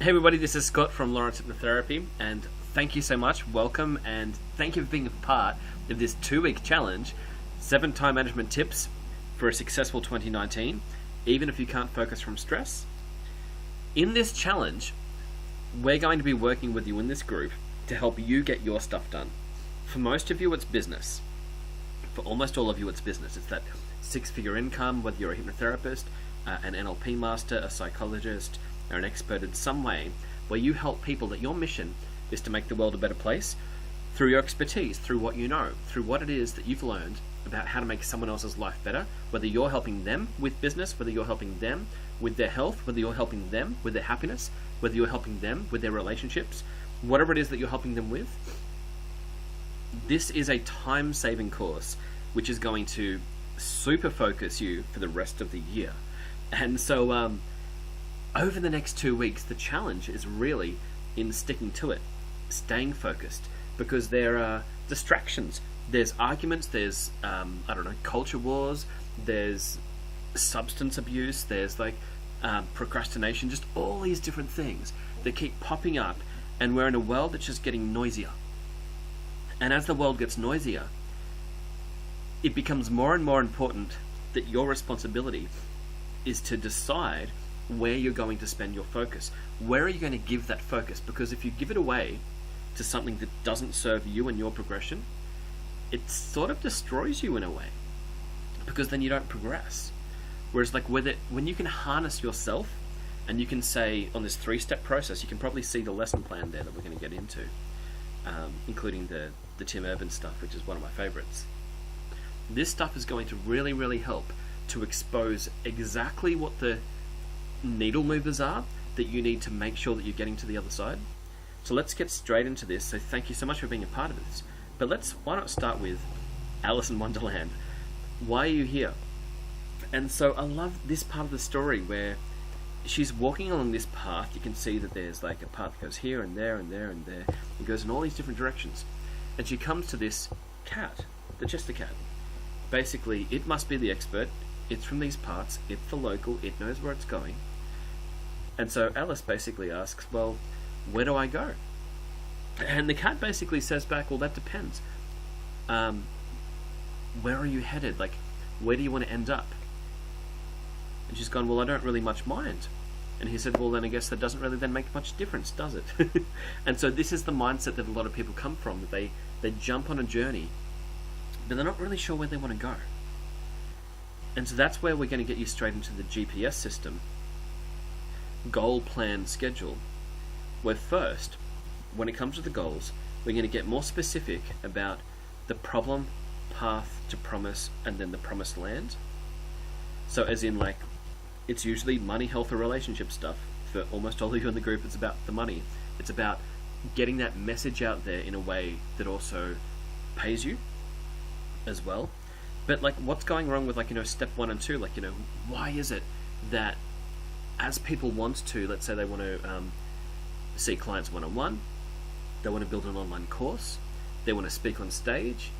Hey everybody, this is Scott from Lawrence Hypnotherapy, and thank you so much, welcome, and thank you for being a part of this 2-week challenge, 7 time management tips for a successful 2019, even if you can't focus from stress. In this challenge, we're going to be working with you in this group to help you get your stuff done. For most of you, it's business. For almost all of you, it's business. It's that 6-figure income, whether you're a hypnotherapist, an NLP master, a psychologist, or an expert in some way, where you help people that your mission is to make the world a better place through your expertise, through what you know, through what it is that you've learned about how to make someone else's life better, whether you're helping them with business, whether you're helping them with their health, whether you're helping them with their happiness, whether you're helping them with their relationships, whatever it is that you're helping them with. This is a time-saving course which is going to super focus you for the rest of the year. And so over the next 2 weeks, the challenge is really in sticking to it, staying focused, because there are distractions. There's arguments, there's, culture wars, there's substance abuse, there's procrastination, just all these different things that keep popping up, and we're in a world that's just getting noisier. And as the world gets noisier, it becomes more and more important that your responsibility is to decide where you're going to spend your focus. Where are you going to give that focus? Because if you give it away to something that doesn't serve you and your progression, it sort of destroys you in a way, because then you don't progress. Whereas when you can harness yourself and you can say on this 3-step process, you can probably see the lesson plan there that we're going to get into, including the Tim Urban stuff, which is one of my favorites. This stuff is going to really, really help to expose exactly what the needle movers are that you need to make sure that you're getting to the other side. So let's get straight into this. So thank you so much for being a part of this. But why not start with Alice in Wonderland? Why are you here? And so I love this part of the story where she's walking along this path. You can see that there's a path that goes here and there and there and there. It goes in all these different directions. And she comes to this cat, the Chester cat. Basically, it must be the expert. It's from these parts. It's the local. It knows where it's going. And so Alice basically asks, well, where do I go? And the cat basically says back, well, that depends. Where are you headed? Where do you want to end up? And she's gone, well, I don't really much mind. And he said, well, then I guess that doesn't really then make much difference, does it? And so this is the mindset that a lot of people come from, that they jump on a journey, but they're not really sure where they want to go. And so that's where we're going to get you straight into the GPS system, goal, plan, schedule, where first, when it comes to the goals, we're going to get more specific about the problem, path to promise, and then the promised land. So as in it's usually money, health, or relationship stuff. For almost all of you in the group, it's about the money. It's about getting that message out there in a way that also pays you as well. But what's going wrong with step 1 and 2? Why is it that as people want to, let's say they want to see clients one-on-one, they want to build an online course, they want to speak on stage,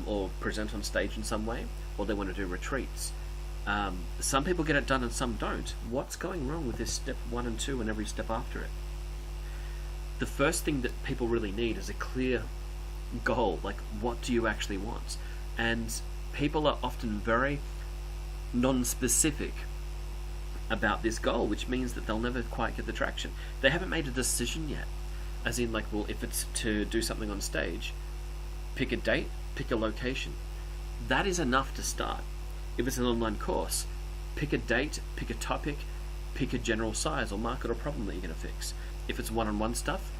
or present on stage in some way, or they want to do retreats. Some people get it done and some don't. What's going wrong with this step 1 and 2 and every step after it? The first thing that people really need is a clear goal. What do you actually want? And people are often very non-specific about this goal, which means that they'll never quite get the traction. They haven't made a decision yet. As in, well, if it's to do something on stage, pick a date, pick a location. That is enough to start. If it's an online course, pick a date, pick a topic, pick a general size or market or problem that you're going to fix. If it's one-on-one stuff,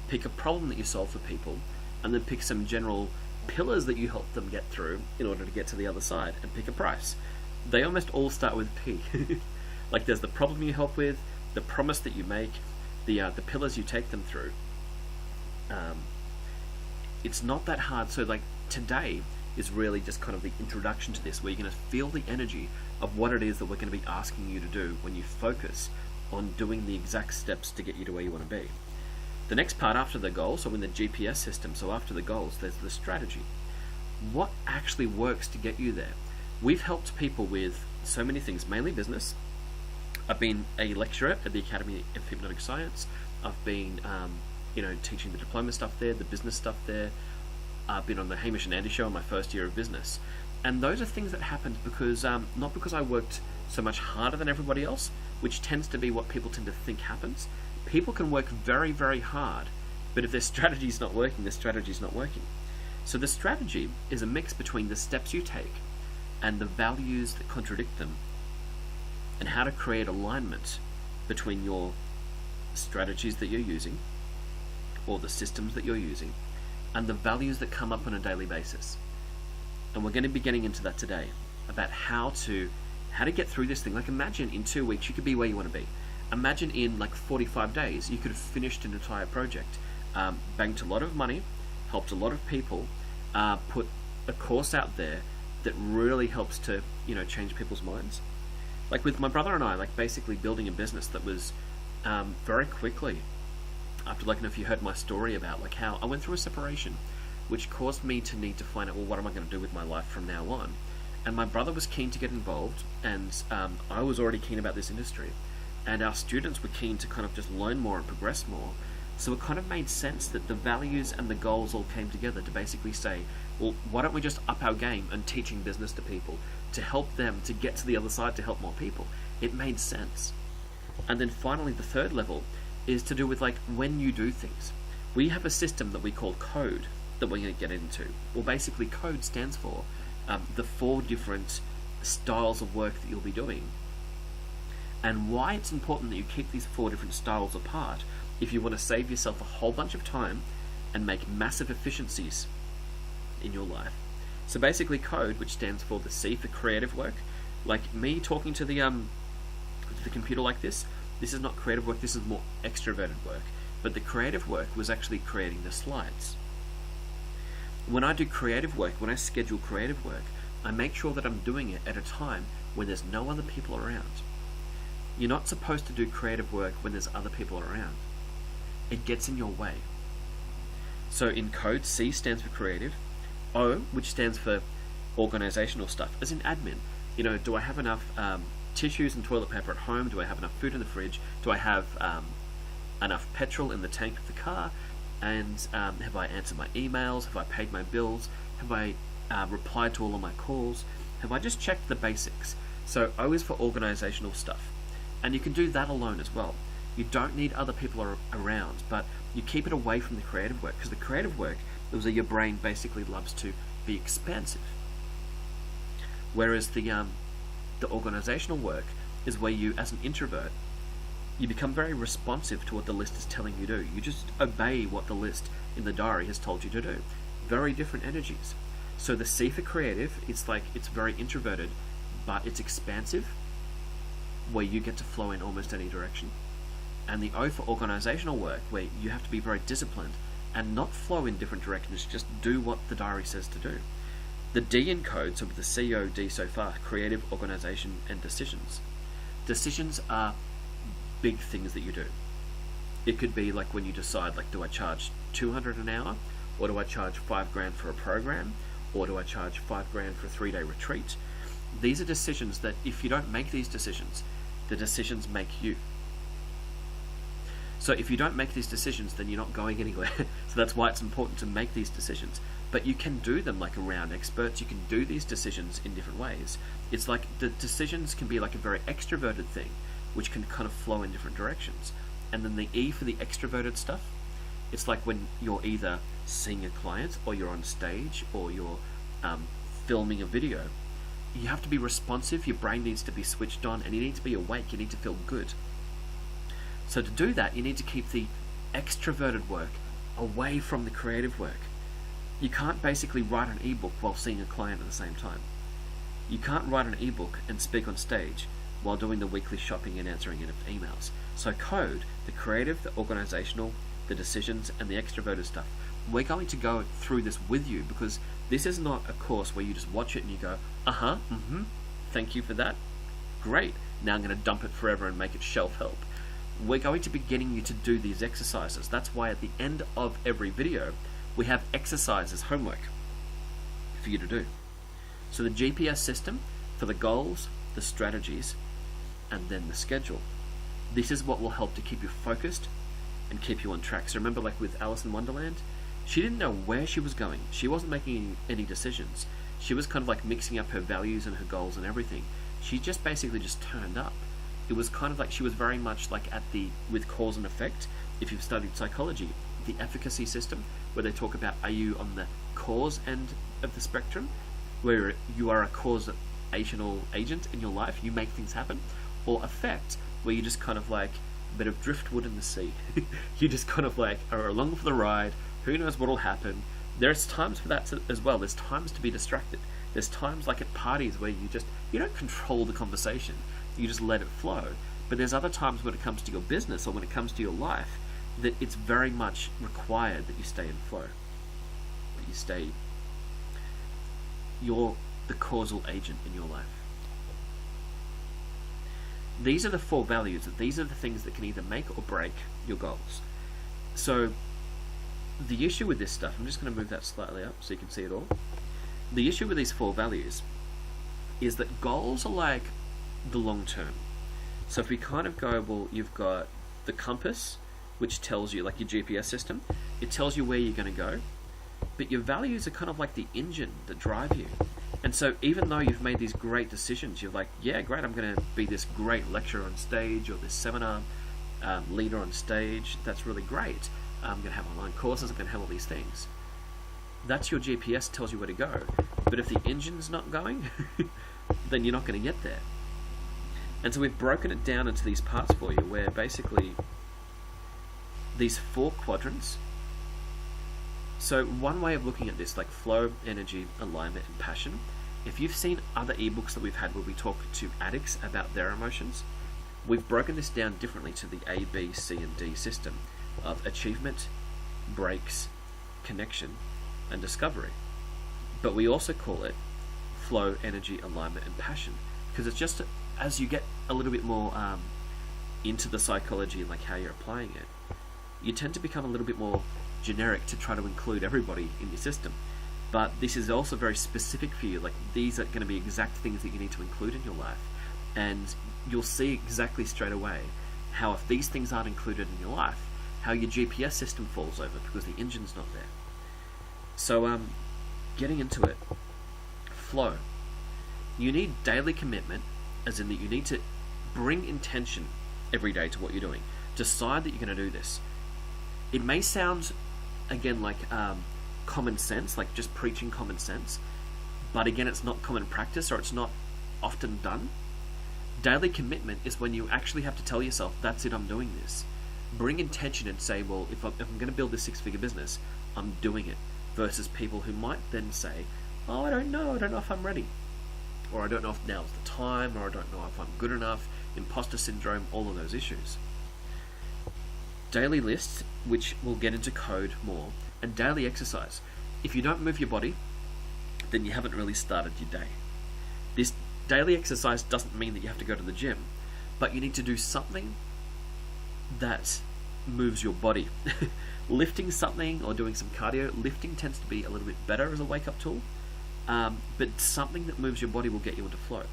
pick a problem that you solve for people, and then pick some general pillars that you help them get through in order to get to the other side, and pick a price. They almost all start with P. There's the problem you help with, the promise that you make, the pillars you take them through. It's not that hard. So today is really just kind of the introduction to this, where you're going to feel the energy of what it is that we're going to be asking you to do when you focus on doing the exact steps to get you to where you want to be. The next part after the goal, so in the GPS system, so after the goals, there's the strategy. What actually works to get you there? We've helped people with so many things, mainly business, I've been a lecturer at the Academy of Hypnotic Science. I've been, teaching the diploma stuff there, the business stuff there. I've been on the Hamish and Andy show in my first year of business. And those are things that happened because, not because I worked so much harder than everybody else, which tends to be what people tend to think happens. People can work very, very hard, but if their strategy's not working, their strategy's not working. So the strategy is a mix between the steps you take and the values that contradict them, and how to create alignment between your strategies that you're using, or the systems that you're using, and the values that come up on a daily basis. And we're going to be getting into that today, about how to get through this thing. Like, imagine in 2 weeks you could be where you want to be. Imagine in like 45 days you could have finished an entire project, banked a lot of money, helped a lot of people, put a course out there that really helps to change people's minds. Like with my brother and I, like basically building a business that was very quickly after, like, if you heard my story about like how I went through a separation, which caused me to need to find out, well, what am I going to do with my life from now on? And my brother was keen to get involved, and I was already keen about this industry, and our students were keen to kind of just learn more and progress more. So it kind of made sense that the values and the goals all came together to basically say, well, why don't we just up our game and teaching business to people to help them to get to the other side to help more people? It made sense. And then finally, the third level is to do with like when you do things. We have a system that we call code that we're going to get into. Well, basically code stands for the 4 different styles of work that you'll be doing. And why it's important that you keep these 4 different styles apart if you want to save yourself a whole bunch of time and make massive efficiencies in your life. So basically code, which stands for the C for creative work, like me talking to the computer like this is not creative work, this is more extroverted work. But the creative work was actually creating the slides. When I do creative work, when I schedule creative work, I make sure that I'm doing it at a time when there's no other people around. You're not supposed to do creative work when there's other people around. It gets in your way. So in code, C stands for creative, O, which stands for organizational stuff, as in admin. Do I have enough tissues and toilet paper at home? Do I have enough food in the fridge? Do I have enough petrol in the tank of the car? And have I answered my emails? Have I paid my bills? Have I replied to all of my calls? Have I just checked the basics? So O is for organizational stuff. And you can do that alone as well. You don't need other people around, but you keep it away from the creative work, because the creative work is where your brain basically loves to be expansive. Whereas the organizational work is where you, as an introvert, you become very responsive to what the list is telling you to do. You just obey what the list in the diary has told you to do. Very different energies. So the C for creative, it's very introverted, but it's expansive, where you get to flow in almost any direction. And the O for organizational work, where you have to be very disciplined and not flow in different directions, just do what the diary says to do. The D in code, so with the COD so far, creative, organization, and decisions. Decisions are big things that you do. It could be like when you decide, like, do I charge $200 an hour, or do I charge $5,000 for a program, or do I charge $5,000 for a 3-day retreat? These are decisions that if you don't make these decisions, the decisions make you. So if you don't make these decisions, then you're not going anywhere. So that's why it's important to make these decisions. But you can do them like around experts. You can do these decisions in different ways. It's like the decisions can be like a very extroverted thing, which can kind of flow in different directions. And then the E for the extroverted stuff, it's like when you're either seeing a client, or you're on stage, or you're filming a video. You have to be responsive, your brain needs to be switched on, and you need to be awake, you need to feel good. So to do that, you need to keep the extroverted work away from the creative work. You can't basically write an ebook while seeing a client at the same time. You can't write an ebook and speak on stage while doing the weekly shopping and answering emails. So code, the creative, the organizational, the decisions, and the extroverted stuff, we're going to go through this with you, because this is not a course where you just watch it and you go, thank you for that, great, now I'm going to dump it forever and make it shelf help. We're going to be getting you to do these exercises. That's why at the end of every video we have exercises, homework for you to do. So the GPS system for the goals, the strategies, and then the schedule. This is what will help to keep you focused and keep you on track. So remember, like with Alice in Wonderland, she didn't know where she was going. She wasn't making any decisions. She was kind of like mixing up her values and her goals and everything. She just basically just turned up. It was kind of like she was very much like with cause and effect. If you've studied psychology, the efficacy system, where they talk about, are you on the cause end of the spectrum, where you are a causational agent in your life, you make things happen, or effect, where you just kind of like a bit of driftwood in the sea. You just kind of like are along for the ride. Who knows what will happen? There's times for that as well. There's times to be distracted. There's times like at parties where you don't control the conversation. You just let it flow. But there's other times when it comes to your business or when it comes to your life that it's very much required that you stay in flow. That you're the causal agent in your life. These are the 4 values. These are the things that can either make or break your goals. So the issue with this stuff, I'm just going to move that slightly up so you can see it all. The issue with these 4 values is that goals are like the long term. So if we kind of go, well, you've got the compass, which tells you, like your GPS system, it tells you where you're going to go, but your values are kind of like the engine that drive you. And so even though you've made these great decisions, you're like, yeah, great, I'm going to be this great lecturer on stage, or this seminar leader on stage, that's really great. I'm going to have online courses, I'm going to have all these things. That's your GPS, tells you where to go. But if the engine's not going, then you're not going to get there. And so we've broken it down into these parts for you, where basically these 4 quadrants. So one way of looking at this, like flow, energy, alignment, and passion, if you've seen other ebooks that we've had where we talk to addicts about their emotions, we've broken this down differently to the A, B, C, and D system of achievement, breaks, connection, and discovery. But we also call it flow, energy, alignment, and passion, because it's just as you get a little bit more into the psychology and like how you're applying it, you tend to become a little bit more generic to try to include everybody in your system. But this is also very specific for you. Like, these are going to be exact things that you need to include in your life, and you'll see exactly straight away how, if these things aren't included in your life, how your GPS system falls over because the engine's not there. So getting into it, flow. You need daily commitment, as in that you need to bring intention every day to what you're doing. Decide that you're going to do this. It may sound, again, like common sense, like just preaching common sense, but again, it's not common practice, or it's not often done. Daily commitment is when you actually have to tell yourself, that's it, I'm doing this. Bring intention and say, well, if I'm going to build this 6-figure business, I'm doing it. Versus people who might then say, oh, I don't know if I'm ready, or I don't know if now's the time, or I don't know if I'm good enough, imposter syndrome, all of those issues. Daily lists, which we'll get into code more, and daily exercise. If you don't move your body, then you haven't really started your day. This daily exercise doesn't mean that you have to go to the gym, but you need to do something that moves your body. Lifting something or doing some cardio, lifting tends to be a little bit better as a wake-up tool, but something that moves your body will get you into flow.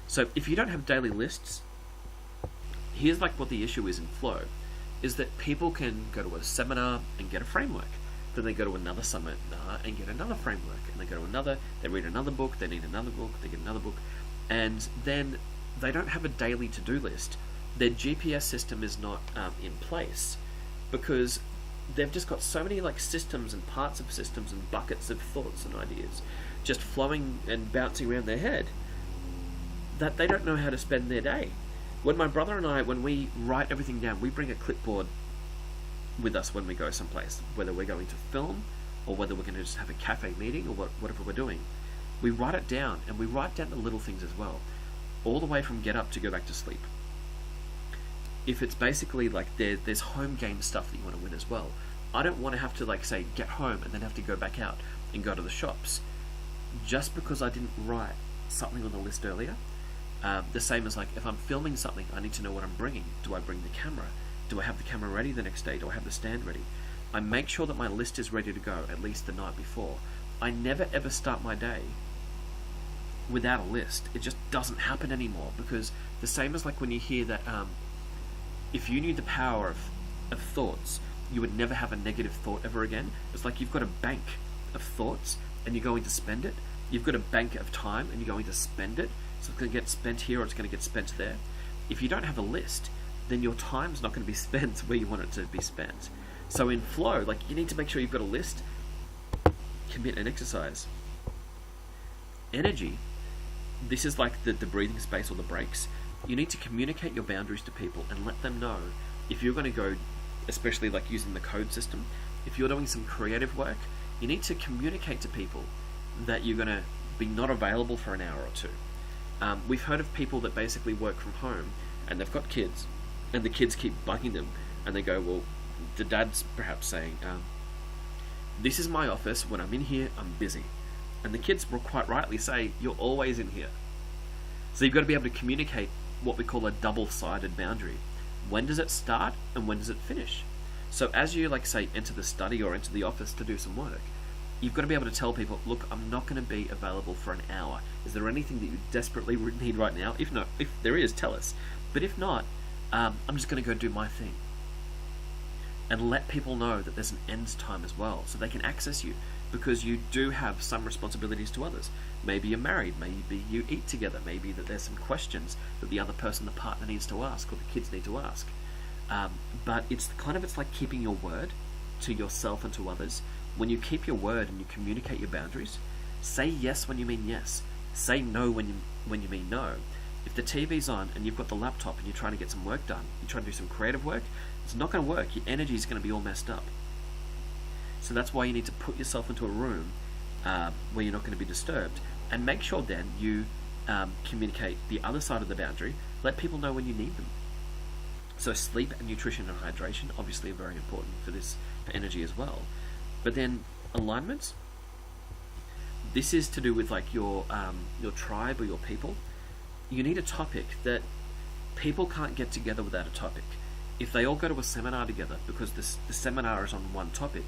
So if you don't have daily lists, here's like what the issue is in flow, is that people can go to a seminar and get a framework. Then they go to another seminar and get another framework. And they go to another, they read another book, they need another book, they get another book. And then they don't have a daily to-do list. Their GPS system is not in place because they've just got so many like systems and parts of systems and buckets of thoughts and ideas just flowing and bouncing around their head that they don't know how to spend their day. When my brother and I, when we write everything down, we bring a clipboard with us when we go someplace, whether we're going to film or whether we're going to just have a cafe meeting or whatever we're doing. We write it down, and we write down the little things as well, all the way from get up to go back to sleep. If it's basically like there's home game stuff that you want to win as well, I don't want to have to like say get home and then have to go back out and go to the shops just because I didn't write something on the list earlier. The same as like if I'm filming something, I need to know what I'm bringing. Do I bring the camera? Do I have the camera ready the next day? Do I have the stand ready? I make sure that my list is ready to go at least the night before. I never ever start my day without a list. It just doesn't happen anymore because The same as like when you hear that if you knew the power of thoughts, you would never have a negative thought ever again. It's like you've got a bank of thoughts and you're going to spend it. You've got a bank of time and you're going to spend it. So it's going to get spent here or it's going to get spent there. If you don't have a list, then your time's not going to be spent where you want it to be spent. So in flow, like, you need to make sure you've got a list, commit and exercise. Energy, this is like the breathing space or the breaks. You need to communicate your boundaries to people and let them know if you're going to go, especially like using the code system, if you're doing some creative work, you need to communicate to people that you're going to be not available for an hour or two. We've heard of people that basically work from home and they've got kids and the kids keep bugging them and they go, well, the dad's perhaps saying, this is my office, when I'm in here, I'm busy. And the kids will quite rightly say, you're always in here. So you've got to be able to communicate what we call a double-sided boundary. When does it start and when does it finish? So as you, like, say, enter the study or enter the office to do some work, you've got to be able to tell people, look, I'm not going to be available for an hour. Is there anything that you desperately need right now? If not, if there is, tell us. But if not, I'm just going to go do my thing. And let people know that there's an end time as well, so they can access you, because you do have some responsibilities to others. Maybe you're married, maybe you eat together, maybe that there's some questions that the other person, the partner, needs to ask, or the kids need to ask. But it's like keeping your word to yourself and to others. When you keep your word and you communicate your boundaries, say yes when you mean yes, say no when you mean no. If the TV's on and you've got the laptop and you're trying to get some work done, you're trying to do some creative work, it's not going to work. Your energy is going to be all messed up. So that's why you need to put yourself into a room where you're not going to be disturbed, and make sure then you communicate the other side of the boundary. Let people know when you need them. So sleep and nutrition and hydration obviously are very important for this, for energy as well. But then alignments, this is to do with like your tribe or your people. You need a topic that people can't get together without a topic. If they all go to a seminar together because the seminar is on one topic,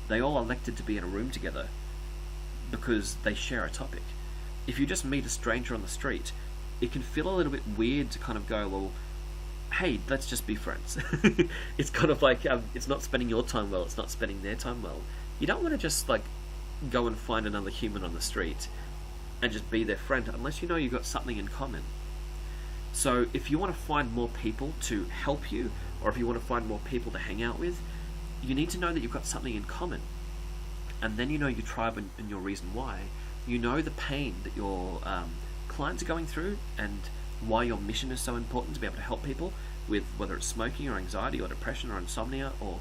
they all elected to be in a room together because they share a topic. If you just meet a stranger on the street, it can feel a little bit weird to kind of go, well, hey, let's just be friends. It's kind of like, it's not spending your time well, it's not spending their time well. You don't want to just like go and find another human on the street and just be their friend unless you know you've got something in common. So if you want to find more people to help you, or if you want to find more people to hang out with, you need to know that you've got something in common. And then you know your tribe and your reason why. You know the pain that your clients are going through and why your mission is so important to be able to help people with whether it's smoking or anxiety or depression or insomnia or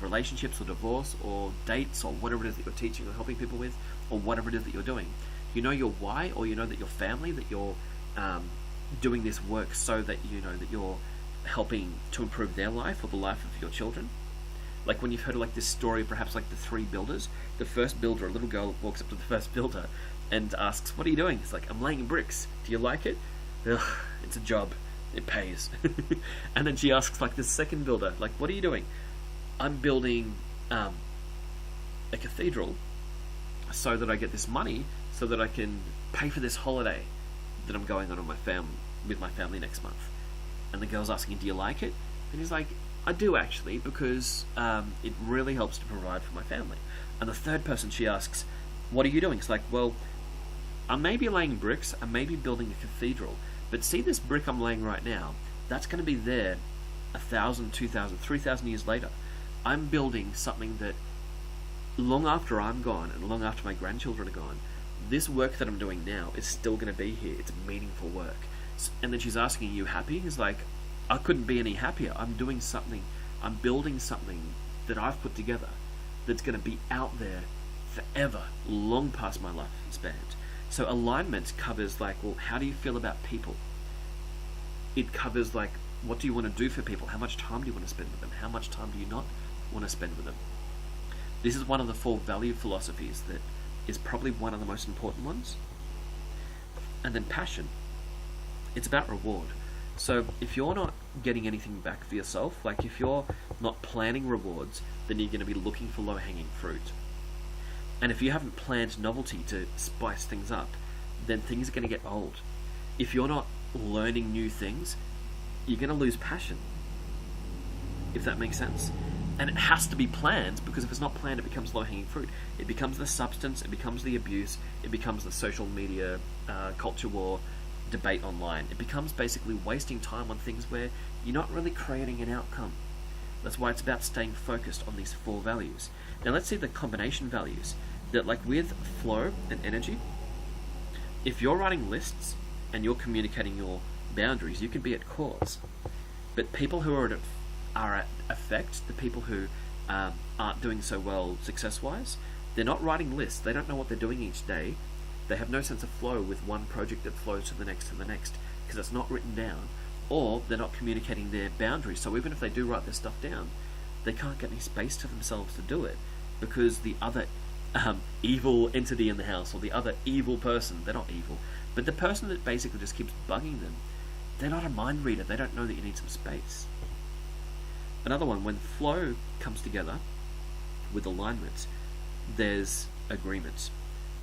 relationships or divorce or dates or whatever it is that you're teaching or helping people with, or whatever it is that you're doing. You know your why, or you know that your family, that you're doing this work so that you know that you're helping to improve their life or the life of your children. Like when you've heard of like this story, perhaps like the 3 builders. The first builder, a little girl walks up to the first builder and asks, what are you doing? He's like, I'm laying bricks. Do you like it? Ugh, it's a job. It pays. And then she asks like the second builder, like, what are you doing? I'm building a cathedral so that I get this money so that I can pay for this holiday that I'm going on with my family next month. And the girl's asking, do you like it? And he's like, I do actually, because it really helps to provide for my family. And the third person, she asks, what are you doing? It's like, well, I may be laying bricks, I may be building a cathedral, but see this brick I'm laying right now, that's going to be there 1,000, 2,000, 3,000 years later. I'm building something that long after I'm gone and long after my grandchildren are gone, this work that I'm doing now is still going to be here. It's meaningful work. And then she's asking, are you happy? He's like, I couldn't be any happier. I'm doing something, I'm building something that I've put together that's going to be out there forever, long past my life span. So alignment covers like, well, how do you feel about people? It covers like, what do you want to do for people? How much time do you want to spend with them? How much time do you not want to spend with them? This is one of the 4 value philosophies that is probably one of the most important ones. And then passion. It's about reward. So if you're not getting anything back for yourself, like if you're not planning rewards, then you're going to be looking for low-hanging fruit. And if you haven't planned novelty to spice things up, then things are going to get old. If you're not learning new things, you're going to lose passion, if that makes sense. And it has to be planned, because if it's not planned, it becomes low-hanging fruit. It becomes the substance, it becomes the abuse, it becomes the social media culture war debate online. It becomes basically wasting time on things where you're not really creating an outcome. That's why it's about staying focused on these 4 values. Now let's see the combination values. That, like with flow and energy, if you're writing lists and you're communicating your boundaries, you can be at cause. But people who are at effect, the people who aren't doing so well success-wise, they're not writing lists. They don't know what they're doing each day. They have no sense of flow with one project that flows to the next, because it's not written down. Or they're not communicating their boundaries. So even if they do write their stuff down, they can't get any space to themselves to do it, because the other evil entity in the house, or the other evil person, they're not evil, but the person that basically just keeps bugging them, they're not a mind reader. They don't know that you need some space. Another one, when flow comes together with alignment, there's agreement,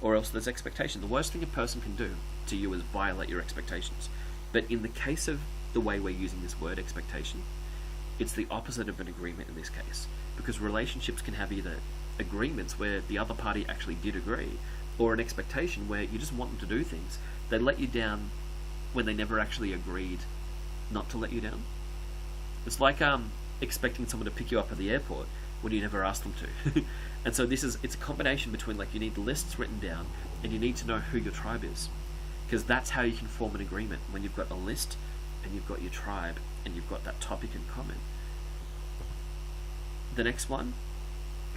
or else there's expectation. The worst thing a person can do to you is violate your expectations. But in the case of the way we're using this word expectation, it's the opposite of an agreement in this case, because relationships can have either agreements where the other party actually did agree, or an expectation where you just want them to do things. They let you down when they never actually agreed not to let you down. It's like expecting someone to pick you up at the airport when you never asked them to. And so it's a combination between, like, you need lists written down and you need to know who your tribe is, because that's how you can form an agreement, when you've got a list and you've got your tribe and you've got that topic in common. The next one,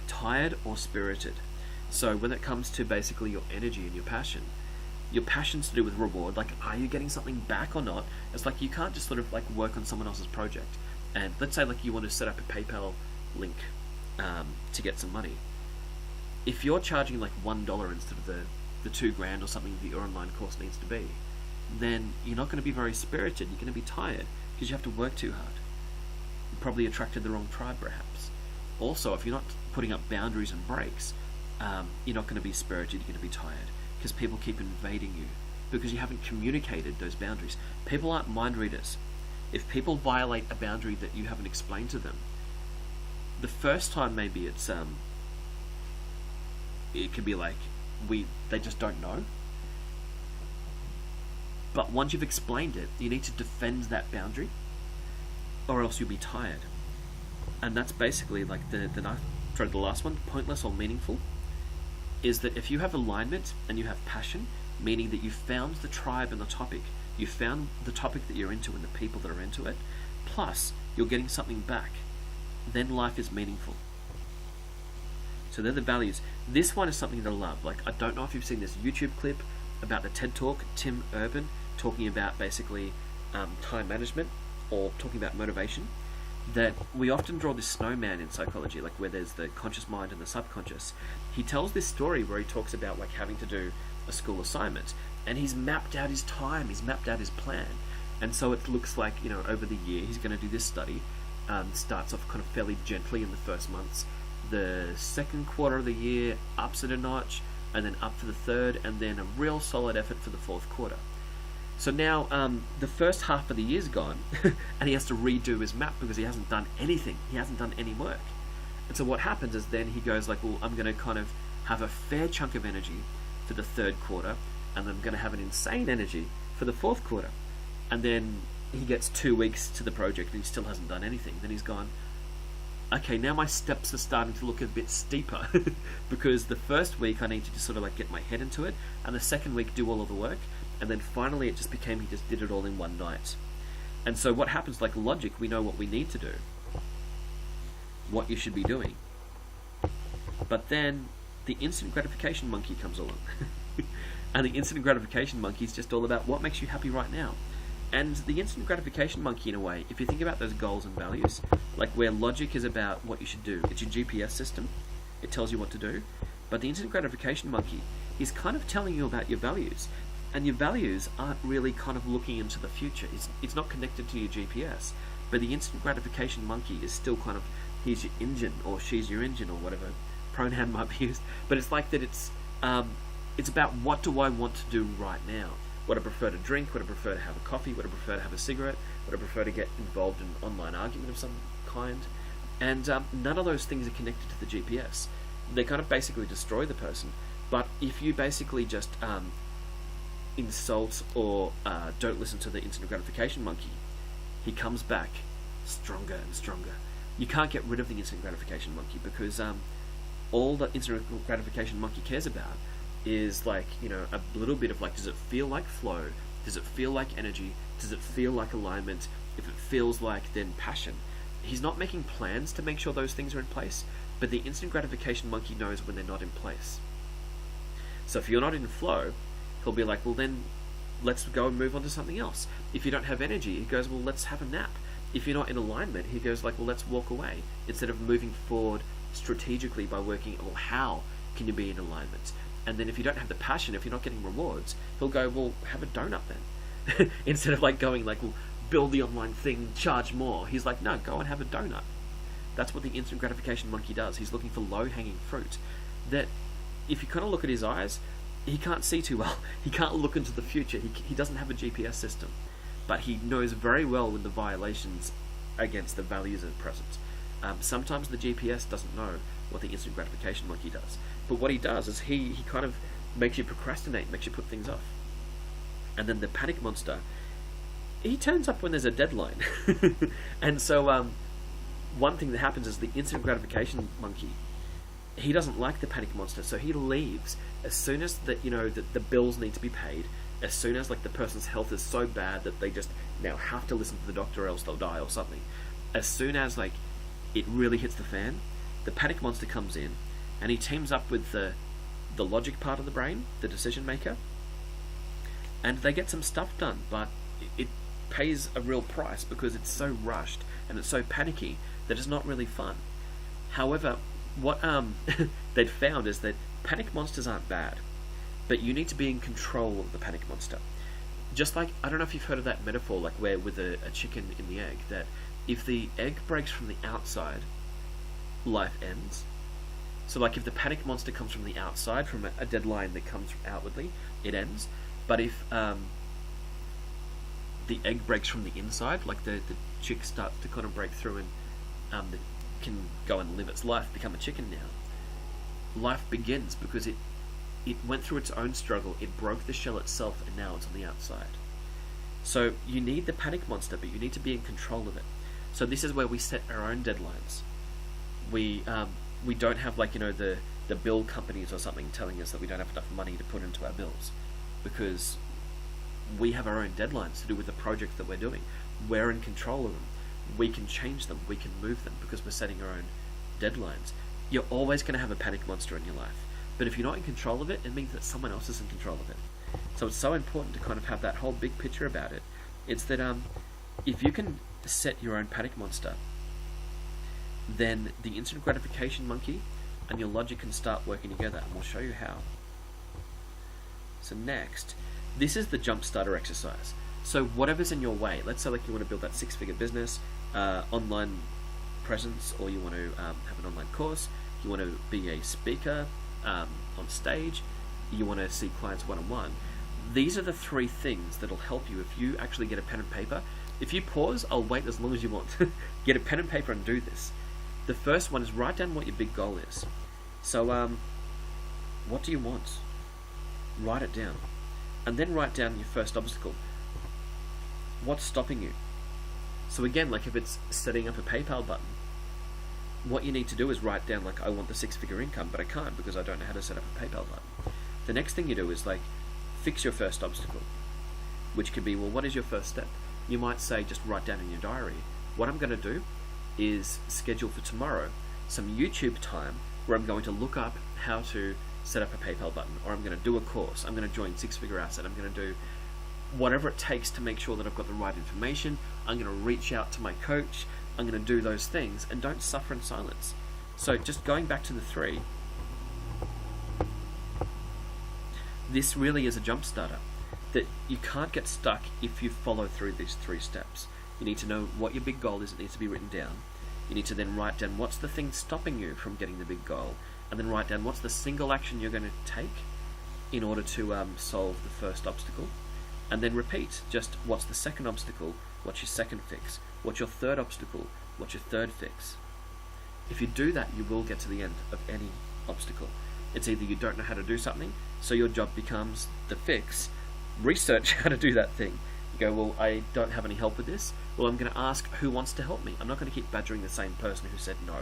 tired or spirited. So when it comes to basically your energy and your passion's to do with reward. Like, are you getting something back or not? It's like, you can't just sort of like work on someone else's project. And let's say like you want to set up a PayPal link to get some money. If you're charging like $1 instead of the $2,000 or something that your online course needs to be, then you're not going to be very spirited. You're going to be tired because you have to work too hard. You probably attracted the wrong tribe, perhaps. Also, if you're not putting up boundaries and breaks, you're not going to be spirited. You're going to be tired because people keep invading you because you haven't communicated those boundaries. People aren't mind readers. If people violate a boundary that you haven't explained to them, the first time maybe it could be like they just don't know. But once you've explained it, you need to defend that boundary, or else you'll be tired. And that's basically like the last one, pointless or meaningful, is that if you have alignment and you have passion, meaning that you found the tribe and the topic, you found the topic that you're into and the people that are into it, plus you're getting something back, then life is meaningful. So they're the values. This one is something that I love. Like, I don't know if you've seen this YouTube clip about the TED Talk, Tim Urban, talking about basically time management, or talking about motivation, that we often draw this snowman in psychology, like where there's the conscious mind and the subconscious. He tells this story where he talks about like having to do a school assignment, and he's mapped out his time, he's mapped out his plan, and so it looks like, you know, over the year he's going to do this study. Starts off kind of fairly gently in the first months. The second quarter of the year ups it a notch, and then up for the third, and then a real solid effort for the fourth quarter. So now the first half of the year's gone, and he has to redo his map because he hasn't done anything. He hasn't done any work. And so what happens is then he goes like, well, I'm going to kind of have a fair chunk of energy for the third quarter, and then I'm going to have an insane energy for the fourth quarter. And then he gets 2 weeks to the project and he still hasn't done anything. Then he's gone, okay, now my steps are starting to look a bit steeper because the first week I need to just sort of like get my head into it, and the second week do all of the work, and then finally it just became he just did it all in one night. And so what happens, like logic, we know what we need to do, what you should be doing, but then the instant gratification monkey comes along. And the instant gratification monkey is just all about what makes you happy right now. And the instant gratification monkey, in a way, if you think about those goals and values, like where logic is about what you should do, it's your GPS system, it tells you what to do, but the instant gratification monkey is kind of telling you about your values, and your values aren't really kind of looking into the future. It's not connected to your GPS, but the instant gratification monkey is still kind of, he's your engine, or she's your engine, or whatever pronoun might be used, but it's like that it's about what do I want to do right now, Would I prefer to drink? Would I prefer to have a coffee? Would I prefer to have a cigarette? Would I prefer to get involved in an online argument of some kind? And none of those things are connected to the GPS. They kind of basically destroy the person. But if you basically just insult or don't listen to the instant gratification monkey, he comes back stronger and stronger. You can't get rid of the instant gratification monkey, because all that instant gratification monkey cares about is, like, you know, a little bit of, like, does it feel like flow? Does it feel like energy? Does it feel like alignment? If it feels like, then passion. He's not making plans to make sure those things are in place, but the instant gratification monkey knows when they're not in place. So if you're not in flow, he'll be like, well, then let's go and move on to something else. If you don't have energy, he goes, well, let's have a nap. If you're not in alignment, he goes like, well, let's walk away, instead of moving forward strategically by working, well, how can you be in alignment? And then if you don't have the passion, if you're not getting rewards, he'll go, well, have a donut then. Instead of like going like, well, build the online thing, charge more. He's like, no, go and have a donut. That's what the instant gratification monkey does. He's looking for low-hanging fruit. That if you kind of look at his eyes, he can't see too well. He can't look into the future. He doesn't have a GPS system. But he knows very well when the violations against the values are present. Sometimes the GPS doesn't know what the instant gratification monkey does. But what he does is he kind of makes you procrastinate, makes you put things off. And then the panic monster, he turns up when there's a deadline. And so one thing that happens is the instant gratification monkey, he doesn't like the panic monster, so he leaves as soon as the bills need to be paid, as soon as like the person's health is so bad that they just now have to listen to the doctor or else they'll die or something. As soon as like it really hits the fan, the panic monster comes in and he teams up with the logic part of the brain, the decision maker, and they get some stuff done, but it pays a real price because it's so rushed and it's so panicky that it's not really fun. However, what they'd found is that panic monsters aren't bad, but you need to be in control of the panic monster. Just like, I don't know if you've heard of that metaphor, like where with a chicken in the egg, that if the egg breaks from the outside, life ends. So like if the panic monster comes from the outside, from a deadline that comes from outwardly, it ends. But if the egg breaks from the inside, like the chick starts to kind of break through and can go and live its life, become a chicken now, life begins because it went through its own struggle, it broke the shell itself, and now it's on the outside. So you need the panic monster, but you need to be in control of it. So this is where we set our own deadlines. We don't have like, the bill companies or something telling us that we don't have enough money to put into our bills, because we have our own deadlines to do with the projects that we're doing. We're in control of them. We can change them, we can move them, because we're setting our own deadlines. You're always going to have a panic monster in your life, but if you're not in control of it, it means that someone else is in control of it. So it's so important to kind of have that whole big picture about it. It's that if you can set your own panic monster, then the instant gratification monkey and your logic can start working together, and we'll show you how. So next, this is the jump starter exercise. So whatever's in your way, let's say like you want to build that 6-figure business, online presence, or you want to have an online course, you want to be a speaker on stage, you want to see clients one-on-one. These are the 3 things that'll help you if you actually get a pen and paper. If you pause, I'll wait as long as you want. Get a pen and paper and do this. The first one is write down what your big goal is. So what do you want? Write it down. And then write down your first obstacle. What's stopping you? So again, like if it's setting up a PayPal button, what you need to do is write down like, I want the 6-figure income, but I can't because I don't know how to set up a PayPal button. The next thing you do is like fix your first obstacle, which could be, well, what is your first step? You might say, just write down in your diary, what I'm going to do is schedule for tomorrow some YouTube time where I'm going to look up how to set up a PayPal button, or I'm going to do a course, I'm going to join 6-figure Asset, I'm going to do whatever it takes to make sure that I've got the right information. I'm going to reach out to my coach, I'm going to do those things, and don't suffer in silence. So just going back to the 3, this really is a jump starter, that you can't get stuck if you follow through these 3 steps. You need to know what your big goal is, it needs to be written down. You need to then write down what's the thing stopping you from getting the big goal, and then write down what's the single action you're going to take in order to solve the first obstacle. And then repeat, just what's the second obstacle, what's your second fix, what's your third obstacle, what's your third fix. If you do that, you will get to the end of any obstacle. It's either you don't know how to do something, so your job becomes the fix, research how to do that thing. You go, well, I don't have any help with this. Well, I'm going to ask who wants to help me. I'm not going to keep badgering the same person who said no.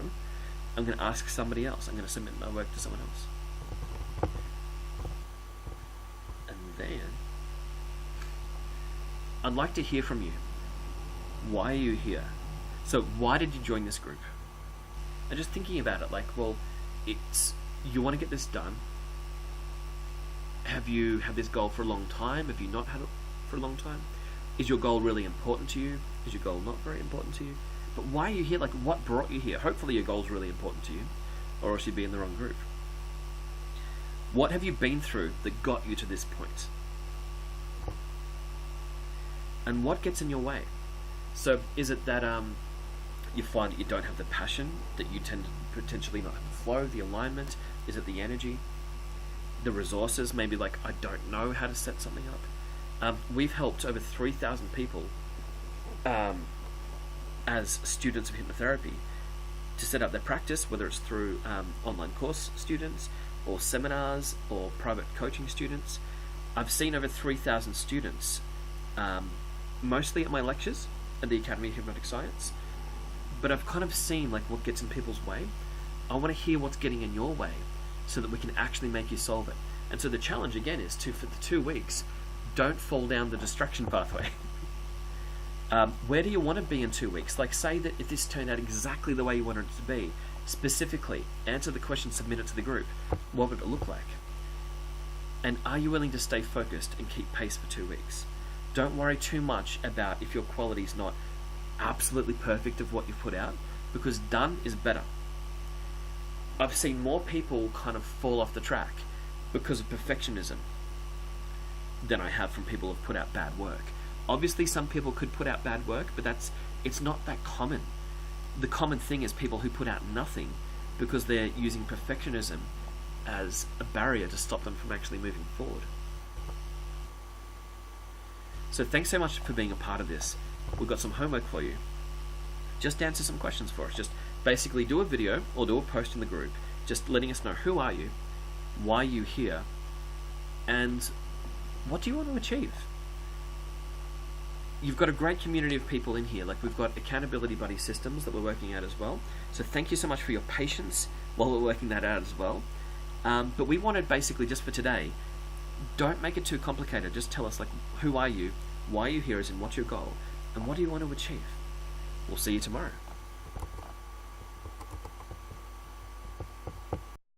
I'm going to ask somebody else. I'm going to submit my work to someone else. And then I'd like to hear from you. Why are you here? So why did you join this group? And just thinking about it, like, well, it's you want to get this done. Have you had this goal for a long time? Have you not had it for a long time? Is your goal really important to you? Is your goal not very important to you? But why are you here? Like, what brought you here? Hopefully your goal is really important to you, or else you'd be in the wrong group. What have you been through that got you to this point? And what gets in your way? So is it that you find that you don't have the passion, that you tend to potentially not have the flow, the alignment? Is it the energy? The resources? Maybe like, I don't know how to set something up. We've helped over 3,000 people as students of hypnotherapy to set up their practice, whether it's through online course students or seminars or private coaching students. I've seen over 3,000 students, mostly at my lectures at the Academy of Hypnotic Science, but I've kind of seen like what gets in people's way. I want to hear what's getting in your way so that we can actually make you solve it. And so the challenge again is for the 2 weeks, don't fall down the distraction pathway. Where do you want to be in 2 weeks? Like, say that if this turned out exactly the way you wanted it to be, specifically answer the question submitted to the group. What would it look like? And are you willing to stay focused and keep pace for 2 weeks? Don't worry too much about if your quality is not absolutely perfect of what you've put out, because done is better. I've seen more people kind of fall off the track because of perfectionism than I have from people who've put out bad work. Obviously some people could put out bad work, but it's not that common. The common thing is people who put out nothing because they're using perfectionism as a barrier to stop them from actually moving forward. So thanks so much for being a part of this. We've got some homework for you. Just answer some questions for us. Just basically do a video or do a post in the group, just letting us know who are you, why are you here, and what do you want to achieve? You've got a great community of people in here. Like, we've got accountability buddy systems that we're working out as well. So thank you so much for your patience while we're working that out as well. But we wanted basically just for today, don't make it too complicated. Just tell us, like, who are you, why are you here, as in what's your goal, and what do you want to achieve? We'll see you tomorrow.